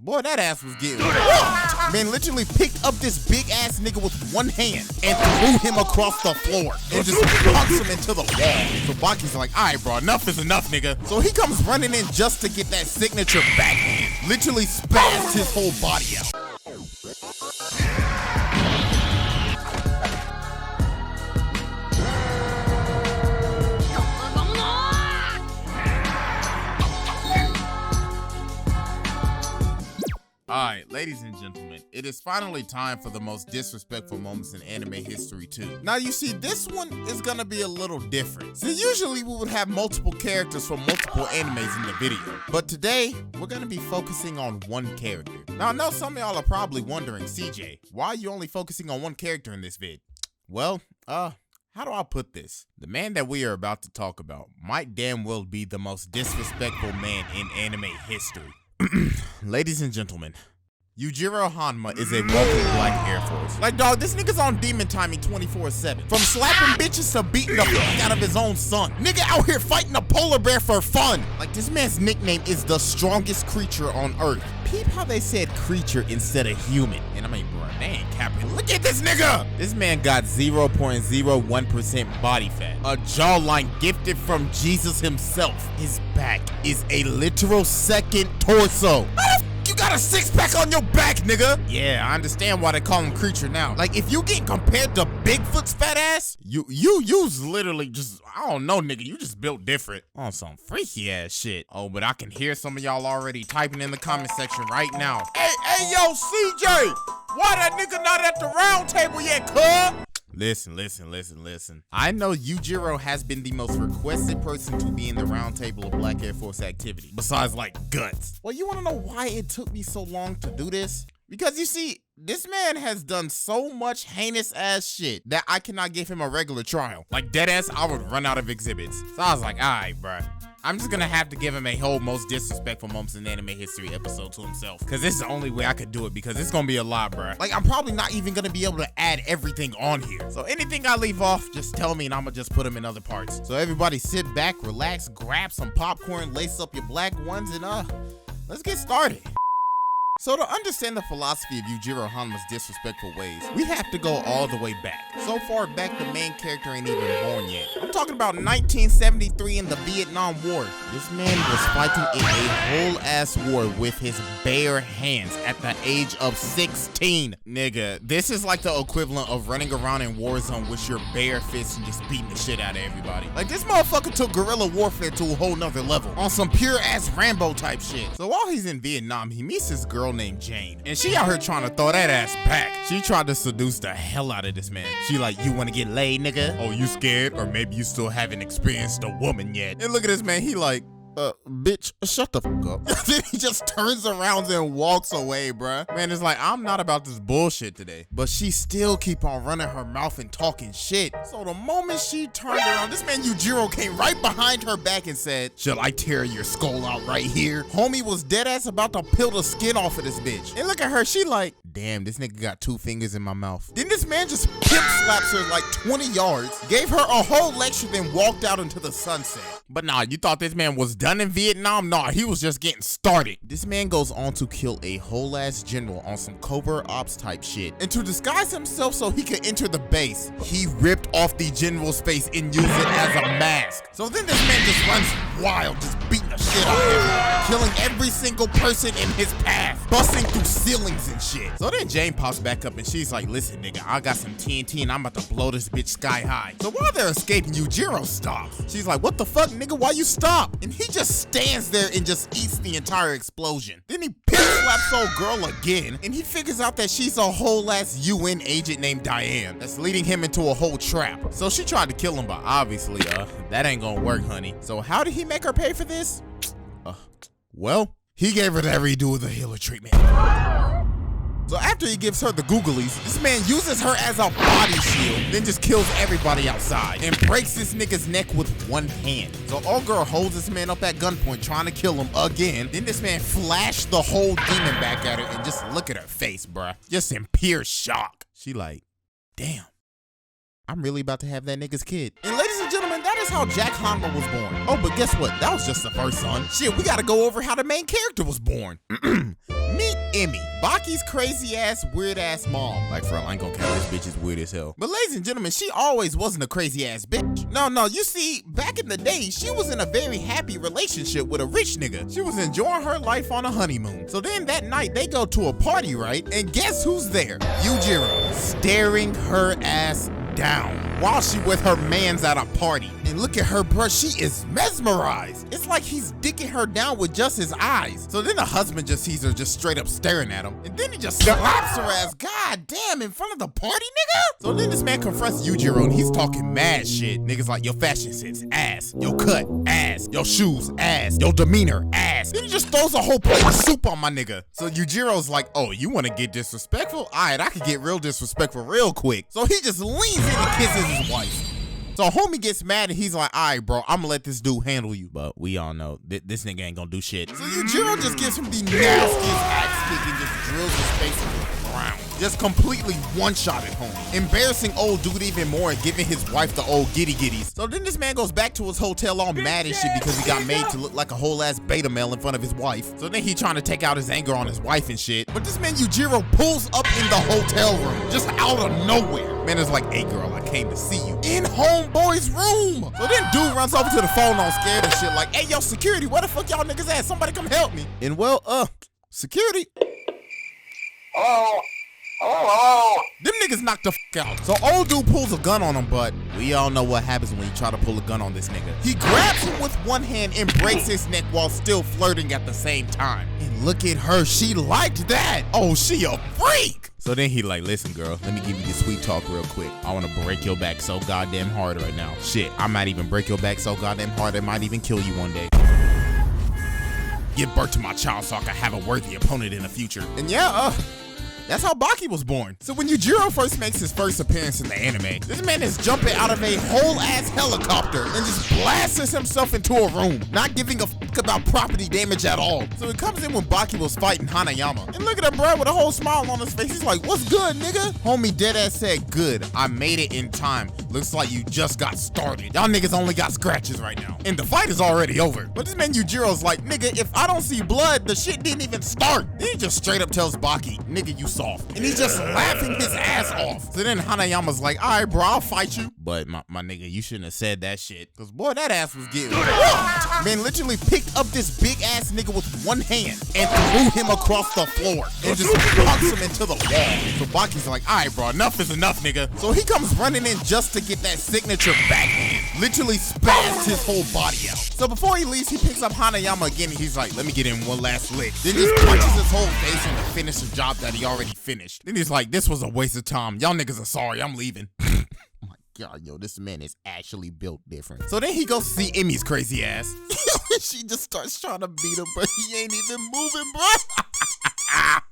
Boy, that ass was getting man literally picked up this big ass nigga with one hand and threw him across the floor and just punks him into the wall. So Baki's like, all right, bro, enough is enough, nigga. So he comes running in just to get that signature backhand. Literally spazzed his whole body out. Alright, ladies and gentlemen, it is finally time for the most disrespectful moments in anime history too. Now you see, this one is gonna be a little different. So usually we would have multiple characters from multiple animes in the video, but today we're gonna be focusing on one character. Now I know some of y'all are probably wondering, CJ, why are you only focusing on one character in this vid? Well, how do I put this? The man that we are about to talk about might damn well be the most disrespectful man in anime history. Ladies and gentlemen, Yujiro Hanma is a walking black Air Force. Like, dog, this nigga's on demon timing 24/7. From slapping bitches to beating the fuck out of his own son. Nigga out here fighting a polar bear for fun. Like, this man's nickname is the strongest creature on Earth. Peep how they said creature instead of human. And I mean, bro, they ain't capping. Look at this nigga! This man got 0.01% body fat. A jawline gifted from Jesus himself. His back is a literal second torso. You got a six-pack on your back, nigga. Yeah, I understand why they call him creature now. Like, if you get compared to Bigfoot's fat ass, you's literally just, I don't know, nigga, you just built different on some freaky ass shit. Oh, but I can hear some of y'all already typing in the comment section right now. Hey, yo, CJ, why that nigga not at the round table yet, cuz? Listen. I know Yujiro has been the most requested person to be in the round table of Black Air Force activity, besides like Guts. Well, you wanna know why it took me so long to do this? Because you see, this man has done so much heinous ass shit that I cannot give him a regular trial. Like deadass, I would run out of exhibits. So I was like, alright, bruh. I'm just gonna have to give him a whole most disrespectful moments in anime history episode to himself. Cause this is the only way I could do it, because it's gonna be a lot, bruh. Like, I'm probably not even gonna be able to add everything on here. So anything I leave off, just tell me and I'ma just put them in other parts. So everybody sit back, relax, grab some popcorn, lace up your black ones, and let's get started. So to understand the philosophy of Yujiro Hanma's disrespectful ways, we have to go all the way back. So far back the main character ain't even born yet. I'm talking about 1973 in the Vietnam War. This man was fighting in a whole ass war with his bare hands at the age of 16. Nigga, this is like the equivalent of running around in Warzone with your bare fists and just beating the shit out of everybody. Like, this motherfucker took guerrilla warfare to a whole nother level on some pure ass Rambo type shit. So while he's in Vietnam, he meets this girl named Jane, and she out here trying to throw that ass back. She tried to seduce the hell out of this man. She like, you wanna get laid, nigga? Oh, you scared? Or maybe you still haven't experienced a woman yet. And look at this man, he like, bitch, shut the fuck up. Then he just turns around and walks away, bruh. Man, it's like, I'm not about this bullshit today. But she still keep on running her mouth and talking shit. So the moment she turned around, this man Yujiro came right behind her back and said, shall I tear your skull out right here? Homie was dead ass about to peel the skin off of this bitch. And look at her, she like, damn, this nigga got 2 fingers in my mouth. Then this man just pimp slaps her like 20 yards, gave her a whole lecture, then walked out into the sunset. But nah, you thought this man was done in Vietnam? Nah, he was just getting started. This man goes on to kill a whole ass general on some covert ops type shit. And to disguise himself so he could enter the base, he ripped off the general's face and used it as a mask. So then this man just runs wild, just beating the shit out of everyone, killing every single person in his path, busting through ceilings and shit. So then Jane pops back up and she's like, listen nigga, I got some TNT and I'm about to blow this bitch sky high. So while they're escaping, Yujiro stops. She's like, what the fuck nigga, why you stop? And he just stands there and just eats the entire explosion. Then he pimp slaps old girl again, and he figures out that she's a whole ass UN agent named Diane that's leading him into a whole trap. So she tried to kill him, but obviously that ain't gonna work, honey. So how did he make her pay for this? Well, he gave her that redo of the healer treatment. So after he gives her the googlies, this man uses her as a body shield, then just kills everybody outside and breaks this nigga's neck with one hand. So old girl holds this man up at gunpoint trying to kill him again. Then this man flashed the whole demon back at her and just look at her face, bruh. Just in pure shock. She like, damn, I'm really about to have that nigga's kid. And ladies and gentlemen, that is how Jack Hanma was born. Oh, but guess what? That was just the first son. Shit, we gotta go over how the main character was born. Meet Emmy, Baki's crazy ass, weird ass mom. Like, for real, I ain't gonna count this bitch is weird as hell. But ladies and gentlemen, she always wasn't a crazy ass bitch. No, you see, back in the day, she was in a very happy relationship with a rich nigga. She was enjoying her life on a honeymoon. So then that night, they go to a party, right? And guess who's there? Yujiro, staring her ass down while she with her mans at a party. And look at her, bruh, she is mesmerized. It's like he's dicking her down with just his eyes. So then the husband just sees her just straight up staring at him, and then he just slaps her ass, god damn, in front of the party, nigga. So then this man confronts Yujiro, and he's talking mad shit. Niggas like, your fashion sense, ass. Your cut, ass. Your shoes, ass. Your demeanor, ass. Then he just throws a whole plate of soup on my nigga. So Yujiro's like, oh, you wanna get disrespectful? Alright, I could get real disrespectful real quick. So he just leans in and kisses his wife. So homie gets mad and he's like, all right, bro, I'm gonna let this dude handle you. But we all know this nigga ain't gonna do shit. So Yujiro just gives him the nastiest axe kick and just drills his face into the ground. Just completely one-shotted homie. Embarrassing old dude even more and giving his wife the old giddy-giddies. So then this man goes back to his hotel all mad and shit because he got made to look like a whole ass beta male in front of his wife. So then he trying to take out his anger on his wife and shit. But this man Yujiro pulls up in the hotel room, just out of nowhere. Man is like, hey girl, I came to see you. In homeboy's room. So then dude runs over to the phone all scared and shit like, hey yo, security, where the fuck y'all niggas at? Somebody come help me. And well, security. Oh. Them niggas knocked the fuck out. So old dude pulls a gun on him, but we all know what happens when you try to pull a gun on this nigga. He grabs him with one hand and breaks his neck while still flirting at the same time. And look at her, she liked that. Oh, she a freak. So then he like, listen girl, let me give you the sweet talk real quick. I wanna break your back so goddamn hard right now. Shit, I might even break your back so goddamn hard it might even kill you one day. Give birth to my child so I can have a worthy opponent in the future. And yeah, that's how Baki was born. So when Yujiro first makes his first appearance in the anime, this man is jumping out of a whole ass helicopter and just blasts himself into a room, not giving a fuck about property damage at all. So he comes in when Baki was fighting Hanayama. And look at him, bro, with a whole smile on his face. He's like, what's good, nigga? Homie deadass said, good, I made it in time. Looks like you just got started. Y'all niggas only got scratches right now. And the fight is already over. But this man Yujiro's like, nigga, if I don't see blood, the shit didn't even start. Then he just straight up tells Baki, nigga, you soft. And he's just laughing his ass off. So then Hanayama's like, all right, bro, I'll fight you. But my nigga, you shouldn't have said that shit. Cause boy, that ass was getting whooped. Man literally picked up this big ass nigga with one hand and threw him across the floor and just punched him into the wall. So Baki's like, all right, bro, enough is enough, nigga. So he comes running in just to get that signature backhand. Literally spazzed his whole body out. So before he leaves, he picks up Hanayama again and he's like, let me get in one last lick. Then just punches his whole face in to finish the job that he already finished. Then he's like, this was a waste of time. Y'all niggas are sorry, I'm leaving. Oh my God, yo, this man is actually built different. So then he goes to see Emmy's crazy ass. She just starts trying to beat him, but he ain't even moving, bro.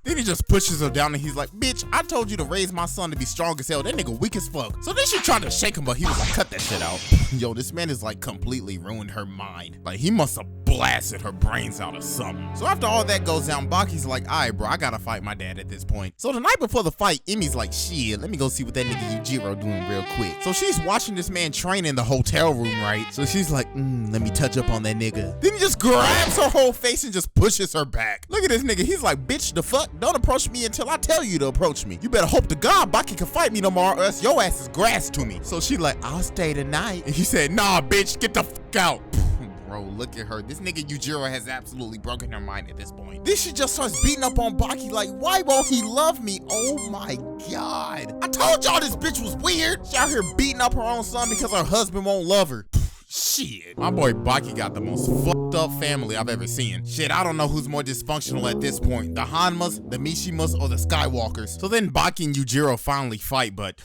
Then he just pushes her down and he's like, bitch, I told you to raise my son to be strong as hell. That nigga weak as fuck. So then she tried to shake him, but he was like, cut that shit out. Yo, this man is like completely ruined her mind. Like he must have blasted her brains out or something. So after all that goes down, Baki's like, all right, bro, I gotta fight my dad at this point. So the night before the fight, Emmy's like, shit, let me go see what that nigga Yujiro doing real quick. So she's watching this man train in the hotel room, right? So she's like, let me touch up on that nigga. Then he just grabs her whole face and just pushes her back. Look at this nigga. He's like, bitch, the fuck? Don't approach me until I tell you to approach me. You better hope to God Baki can fight me tomorrow or else your ass is grass to me. So she like, I'll stay tonight. And he said, nah, bitch, get the fuck out. Bro, look at her. This nigga Yujiro has absolutely broken her mind at this point. Then she just starts beating up on Baki like, why won't he love me? Oh my God. I told y'all this bitch was weird. She out here beating up her own son because her husband won't love her. Shit. My boy Baki got the most fucked up family I've ever seen. Shit, I don't know who's more dysfunctional at this point. The Hanmas, the Mishimas, or the Skywalkers. So then Baki and Yujiro finally fight, but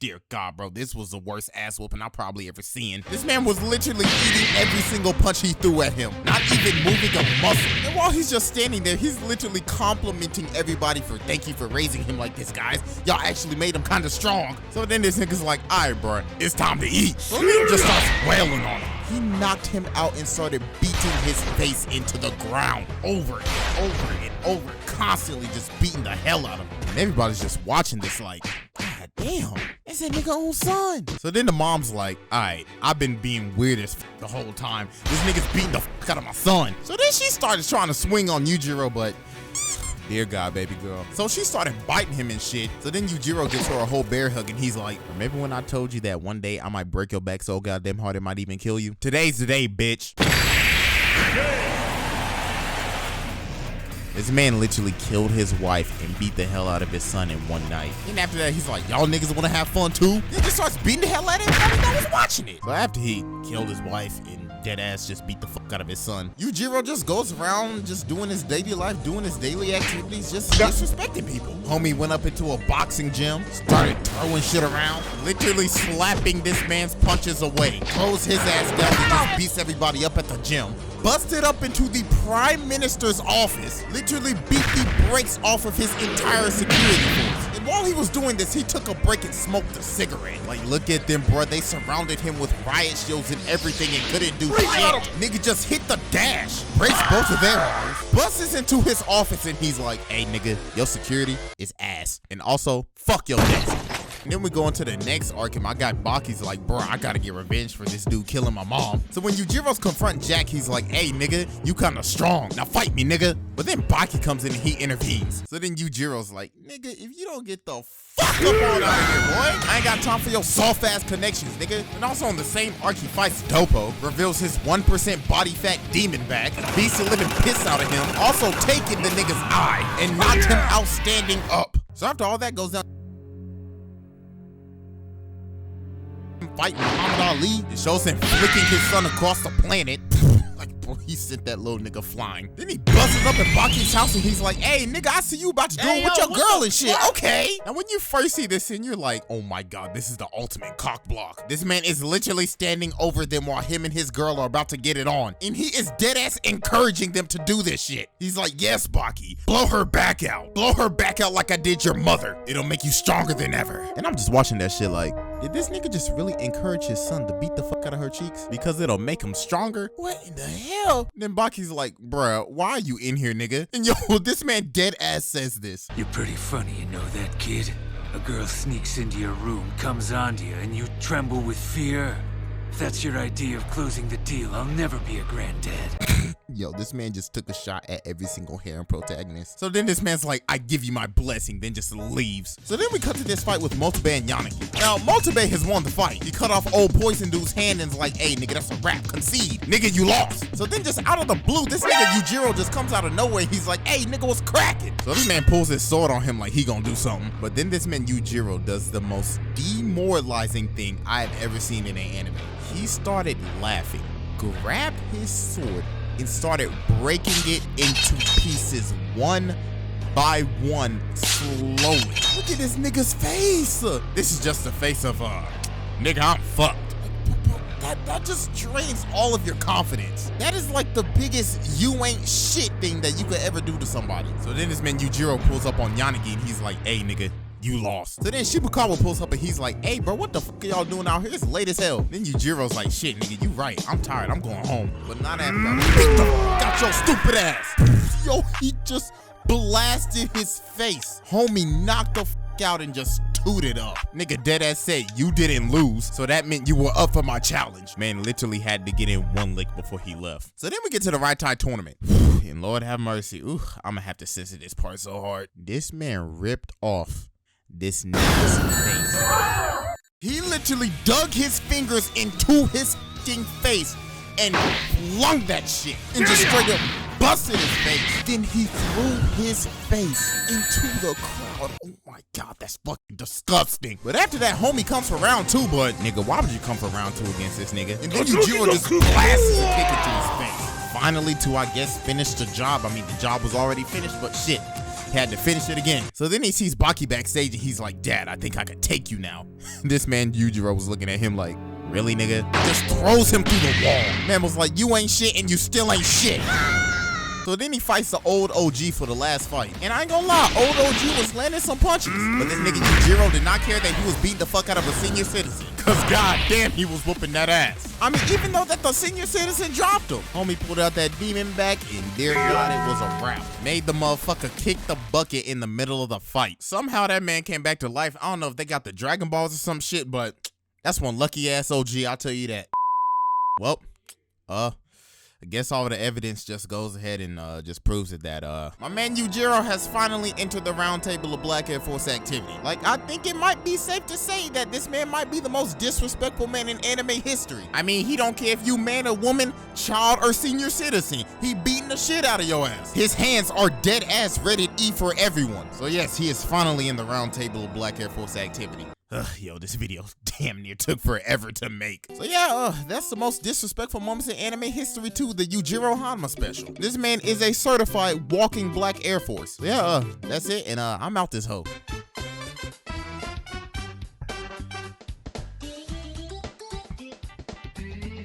dear God, bro, this was the worst ass whooping I've probably ever seen. This man was literally eating every single punch he threw at him, not even moving a muscle. And while he's just standing there, he's literally complimenting everybody for thank you for raising him like this, guys. Y'all actually made him kind of strong. So then this nigga's like, all right, bro, it's time to eat. So then he just starts wailing on him. He knocked him out and started beating his face into the ground over and over and over, constantly just beating the hell out of him. And everybody's just watching this like, God damn. That's that nigga own son. So then the mom's like, all right, I've been being weird as the whole time. This nigga's beating the fuck out of my son. So then she started trying to swing on Yujiro, but dear God, baby girl. So she started biting him and shit. So then Yujiro gives her a whole bear hug and he's like, remember when I told you that one day I might break your back so goddamn hard it might even kill you? Today's the day, bitch. This man literally killed his wife and beat the hell out of his son in one night. And after that, he's like, y'all niggas wanna have fun too? He just starts beating the hell out of everybody that was watching it. So after he killed his wife and dead ass just beat the fuck out of his son, Yujiro just goes around just doing his daily life, doing his daily activities, just disrespecting people. Homie went up into a boxing gym, started throwing shit around, literally slapping this man's punches away, throws his ass down and just beats everybody up at the gym. Busted up into the Prime Minister's office, literally beat the brakes off of his entire security force. And while he was doing this, he took a break and smoked a cigarette. Like, look at them, bro. They surrounded him with riot shields and everything and couldn't do shit. Nigga just hit the dash, breaks both of their arms, busts into his office and he's like, hey, nigga, your security is ass. And also, fuck your desk. And then we go into the next arc and my guy Baki's like, bro, I gotta get revenge for this dude killing my mom. So when Yujiro's confront Jack, he's like, hey, nigga, you kinda strong. Now fight me, nigga. But then Baki comes in and he intervenes. So then Yujiro's like, nigga, if you don't get the fuck up on out of here, boy. I ain't got time for your soft-ass connections, nigga. And also on the same arc, he fights Dopo, reveals his 1% body fat demon back, beats the living piss out of him, also taking the nigga's eye and knocked him out standing up. So after all that goes down, fighting Muhammad Ali, it shows him flicking his son across the planet. Like, bro, he sent that little nigga flying. Then he buzzes up at Baki's house and he's like, hey, nigga, I see you about to do it with your girl and shit. Okay. And when you first see this scene, you're like, oh my God, this is the ultimate cock block. This man is literally standing over them while him and his girl are about to get it on. And he is dead ass encouraging them to do this shit. He's like, yes, Baki, blow her back out. Blow her back out like I did your mother. It'll make you stronger than ever. And I'm just watching that shit like, did this nigga just really encourage his son to beat the fuck out of her cheeks? Because it'll make him stronger? What in the hell? Then Baki's like, bruh, why are you in here, nigga? And yo, this man dead ass says this. You're pretty funny, you know that, kid? A girl sneaks into your room, comes onto you, and you tremble with fear. If that's your idea of closing the deal, I'll never be a granddad. Yo, this man just took a shot at every single harem protagonist. So then this man's like, I give you my blessing, then just leaves. So then we cut to this fight with Motobe and Yanagi. Now, Motobe has won the fight. He cut off old poison dude's hand and's like, hey, nigga, that's a wrap. Concede. Nigga, you lost. So then just out of the blue, this nigga Yujiro just comes out of nowhere. He's like, hey, nigga, what's cracking? So this man pulls his sword on him like he gonna do something. But then this man Yujiro does the most demoralizing thing I've ever seen in an anime. He started laughing, grabbed his sword, and started breaking it into pieces one by one slowly. Look at this nigga's face. This is just the face of, nigga, I'm fucked. That just drains all of your confidence. That is like the biggest you ain't shit thing that you could ever do to somebody. So then this man Yujiro pulls up on Yanagi and he's like, hey, nigga, you lost. So then Shibukawa pulls up and he's like, hey, bro, what the fuck are y'all doing out here? It's late as hell. Then Yujiro's like, shit, nigga, you right. I'm tired. I'm going home. But not after that. Got your stupid ass. Yo, he just blasted his face. Homie knocked the fuck out and just tooted up. Nigga deadass said, you didn't lose. So that meant you were up for my challenge. Man literally had to get in one lick before he left. So then we get to the right tie tournament. And Lord have mercy. Ooh, I'm gonna have to censor this part so hard. This man ripped off this nigga's face. He literally dug his fingers into his fucking face and flung that shit and just straight up busted his face. Then he threw his face into the crowd. Oh my God, that's fucking disgusting. But after that, homie comes for round two, but nigga, why would you come for round two against this nigga? And then Yujiro just blasts a kick into his face. Finally to, I guess, finish the job. I mean, the job was already finished, but shit. Had to finish it again. So then he sees Baki backstage and he's like, Dad, I think I could take you now. This man Yujiro was looking at him like, really, nigga? Just throws him through the wall. Man was like, you ain't shit and you still ain't shit. So then he fights the old OG for the last fight. And I ain't gonna lie, old OG was landing some punches. But this nigga Yujiro did not care that he was beating the fuck out of a senior citizen. Cause goddamn, he was whooping that ass. I mean, even though that the senior citizen dropped him, homie pulled out that demon back and dear God, it was a wrap. Made the motherfucker kick the bucket in the middle of the fight. Somehow that man came back to life. I don't know if they got the Dragon Balls or some shit, but that's one lucky ass OG, I'll tell you that. Well, I guess all of the evidence just goes ahead and just proves it that my man Yujiro has finally entered the round table of Black Air Force activity. Like, I think it might be safe to say that this man might be the most disrespectful man in anime history. I mean, he don't care if you man or woman, child or senior citizen. He beating the shit out of your ass. His hands are dead ass rated E for everyone. So yes, he is finally in the round table of Black Air Force activity. Yo, this video damn near took forever to make. So yeah, that's the most disrespectful moments in anime history too, the Yujiro Hanma special. This man is a certified walking Black Air Force. So yeah, that's it, and I'm out this hoe.